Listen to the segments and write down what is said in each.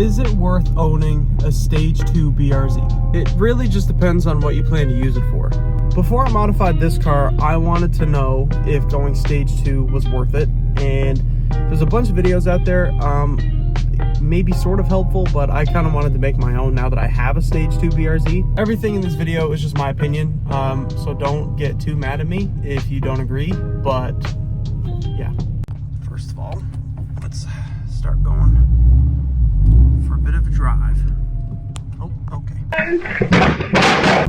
Is it worth owning a Stage 2 BRZ? It really just depends on what you plan to use it for. Before I modified this car, I wanted to know if going Stage 2 was worth it, and there's a bunch of videos out there, maybe sort of helpful, but I kind of wanted to make my own now that I have a Stage 2 BRZ. Everything in this video is just my opinion, so don't get too mad at me if you don't agree, but yeah. First of all, let's start going for a bit of a drive. Oh, okay.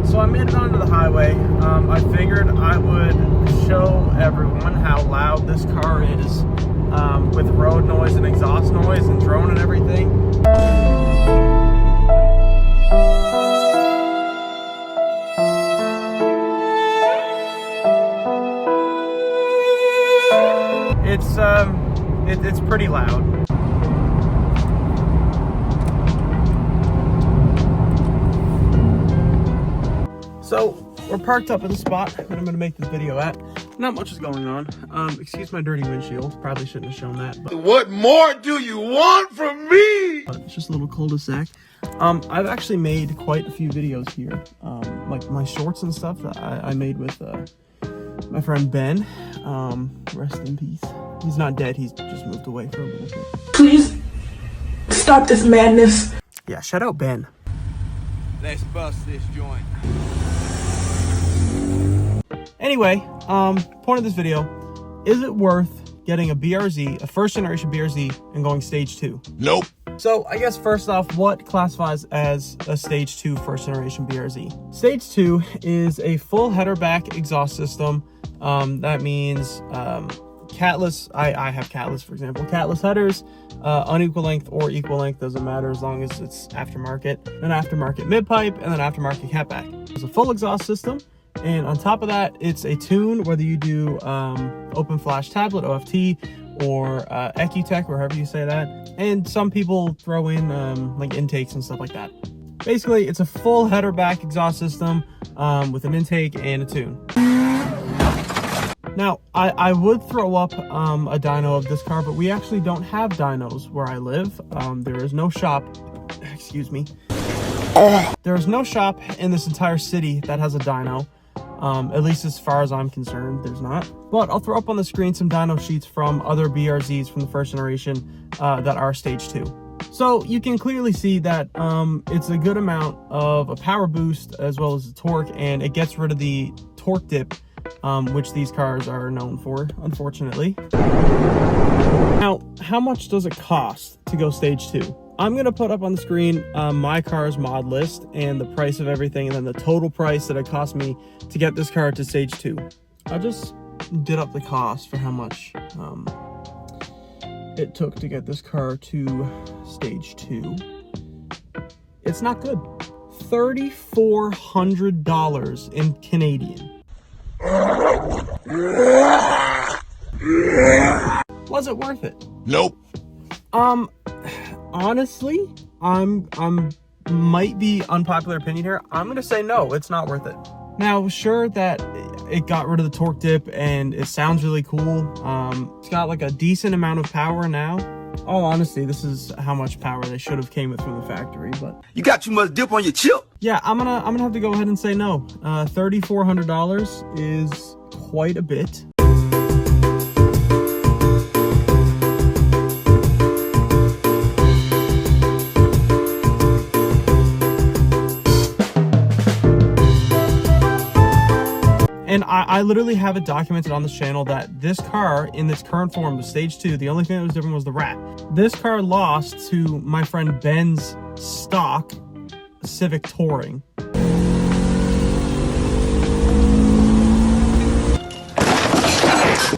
So I made it onto the highway. I figured I would show everyone how loud this car is, with road noise and exhaust noise and drone and everything. It's pretty loud. So we're parked up at the spot that I'm going to make this video at. Not much is going on. Excuse my dirty windshield. Probably shouldn't have shown that. But what more do you want from me? It's just a little cul-de-sac. I've actually made quite a few videos here. Like my shorts and stuff that I made with my friend Ben. Rest in peace. He's not dead. He's just moved away for a little bit. Please stop this madness. Yeah, shout out Ben. Let's bust this joint. Anyway, point of this video, is it worth getting a BRZ, a first generation BRZ, and going Stage 2? Nope. So I guess first off, what classifies as a Stage 2 first generation BRZ? Stage 2 is a full header back exhaust system. That means catless, I have catless, for example, catless headers, unequal length or equal length, doesn't matter as long as it's aftermarket, then aftermarket mid pipe, and then aftermarket catback. It's a full exhaust system. And on top of that, it's a tune, whether you do open flash tablet, OFT, or Ecutech, or however you say that. And some people throw in like intakes and stuff like that. Basically, it's a full header back exhaust system with an intake and a tune. Now, I would throw up a dyno of this car, but we actually don't have dynos where I live. There is no shop, excuse me. There is no shop in this entire city that has a dyno. At least as far as I'm concerned, there's not. But I'll throw up on the screen some dyno sheets from other BRZs from the first generation that are Stage 2. So you can clearly see that it's a good amount of a power boost as well as the torque, and it gets rid of the torque dip, which these cars are known for, unfortunately. Now, how much does it cost to go Stage 2? I'm going to put up on the screen my car's mod list and the price of everything, and then the total price that it cost me to get this car to Stage 2. I just did up the cost for how much it took to get this car to Stage 2. It's not good. $3,400 in Canadian. Was it worth it? Nope. Honestly, I'm might be unpopular opinion here. I'm gonna say no, it's not worth it. Now, sure that it got rid of the torque dip and it sounds really cool. It's got like a decent amount of power now. All honesty, this is how much power they should have came with from the factory, but You got too much dip on your chip. yeah, I'm gonna have to go ahead and say no. $3,400 is quite a bit. And I literally have it documented on this channel that this car, in its current form, the Stage 2, the only thing that was different was the wrap. This car lost to my friend Ben's stock Civic Touring.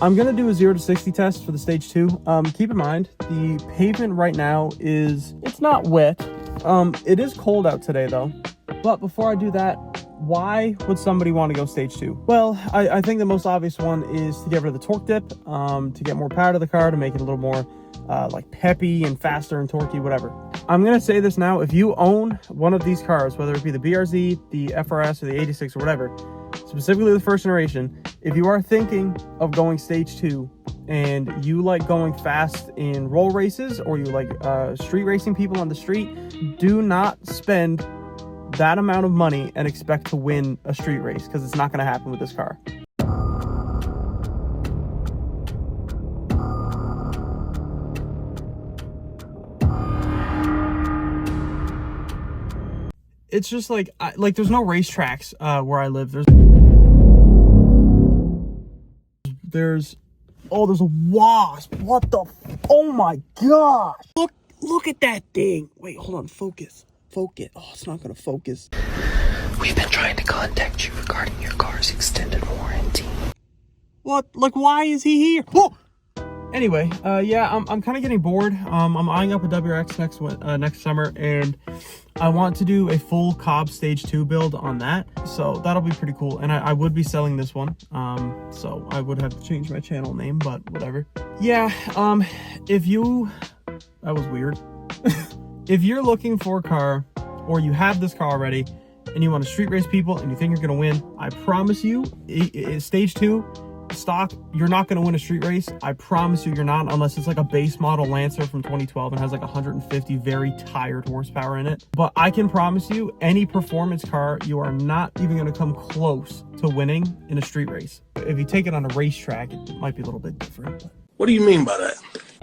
I'm gonna do a 0 to 60 test for the Stage 2. Keep in mind, the pavement right now it's not wet. It is cold out today though. But before I do that, why would somebody want to go Stage 2? Well, I think the most obvious one is to get rid of the torque dip, to get more power to the car, to make it a little more like peppy and faster and torquey, whatever. I'm going to say this now, if you own one of these cars, whether it be the BRZ, the FRS, or the 86 or whatever, specifically the first generation, If you are thinking of going stage 2 and you like going fast in roll races, or you like street racing people on the street, do not spend that amount of money and expect to win a street race, because it's not going to happen with this car. It's just like there's no racetracks where I live. There's a wasp. What the oh my gosh. Look at that thing. Wait, hold on, focus. Oh, it's not gonna focus. We've been trying to contact you regarding your car's extended warranty. What? Like, why is he here? Oh! Anyway, yeah, I'm kind of getting bored. I'm eyeing up a WRX next summer, and I want to do a full Cobb Stage 2 build on that, so that'll be pretty cool. And I would be selling this one, so I would have to change my channel name, but whatever. Yeah, that was weird. If you're looking for a car, or you have this car already, and you want to street race people, and you think you're gonna win, I promise you, Stage 2 stock, you're not going to win a street race. I promise you, you're not, unless it's like a base model Lancer from 2012 and has like 150 very tired horsepower in it. But I can promise you, any performance car, you are not even going to come close to winning in a street race. If you take it on a racetrack, it might be a little bit different. But What do you mean by that?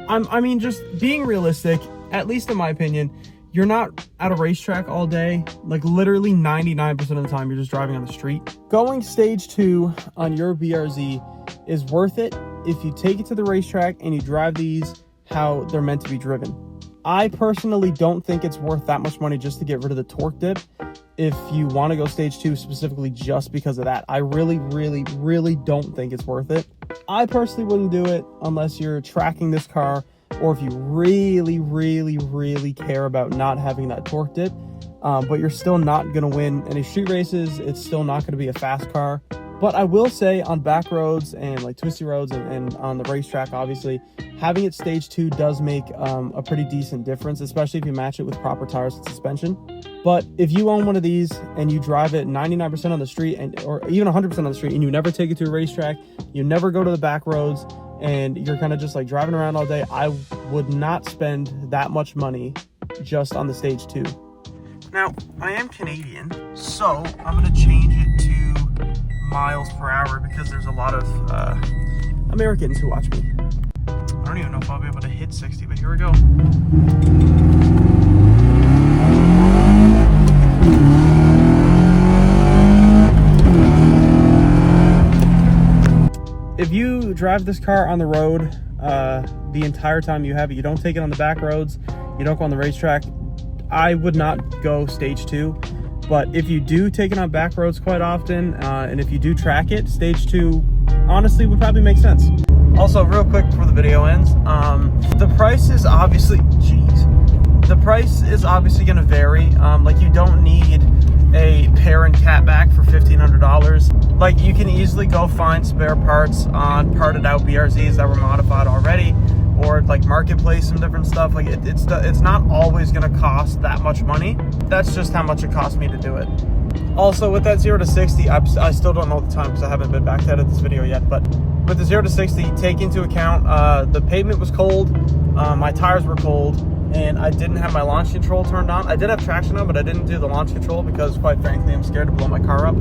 I mean, just being realistic, at least in my opinion, you're not at a racetrack all day. Like, literally 99% of the time, you're just driving on the street. Going stage 2 on your BRZ is worth it if you take it to the racetrack and you drive these how they're meant to be driven. I personally don't think it's worth that much money just to get rid of the torque dip if you want to go stage 2 specifically just because of that. I really don't think it's worth it. I personally wouldn't do it unless you're tracking this car, or if you really care about not having that torque dip, but you're still not going to win any street races. It's still not going to be a fast car. But I will say, on back roads and like twisty roads and on the racetrack, obviously, having it stage 2 does make a pretty decent difference, especially if you match it with proper tires and suspension. But if you own one of these and you drive it 99% on the street, or even 100% on the street, and you never take it to a racetrack, you never go to the back roads, and you're kind of just like driving around all day, I would not spend that much money just on the stage 2. Now, I am Canadian, so I'm going to change it to miles per hour because there's a lot of Americans who watch me. I don't even know if I'll be able to hit 60, but here we go. If you drive this car on the road the entire time you have it, you don't take it on the back roads, you don't go on the racetrack, I would not go stage 2. But if you do take it on back roads quite often, and if you do track it, stage 2 honestly would probably make sense. Also, real quick before the video ends, the price is obviously, going to vary. Like, you don't need a pair and catback for $1,500. Like, you can easily go find spare parts on parted out BRZs that were modified already, or like marketplace and different stuff. Like, it's not always going to cost that much money. That's just how much it cost me to do it. Also, with that 0 to 60, I still don't know the time because I haven't been back to edit this video yet, but with the 0 to 60, take into account the pavement was cold, my tires were cold, and I didn't have my launch control turned on. I did have traction on, but I didn't do the launch control because, quite frankly, I'm scared to blow my car up.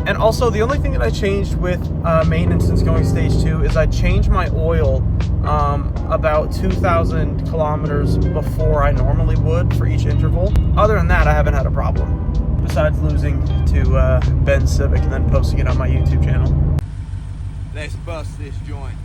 And also, the only thing that I changed with maintenance since going stage 2 is I changed my oil about 2,000 kilometers before I normally would for each interval. Other than that, I haven't had a problem, besides losing to Ben's Civic and then posting it on my YouTube channel. Let's bust this joint.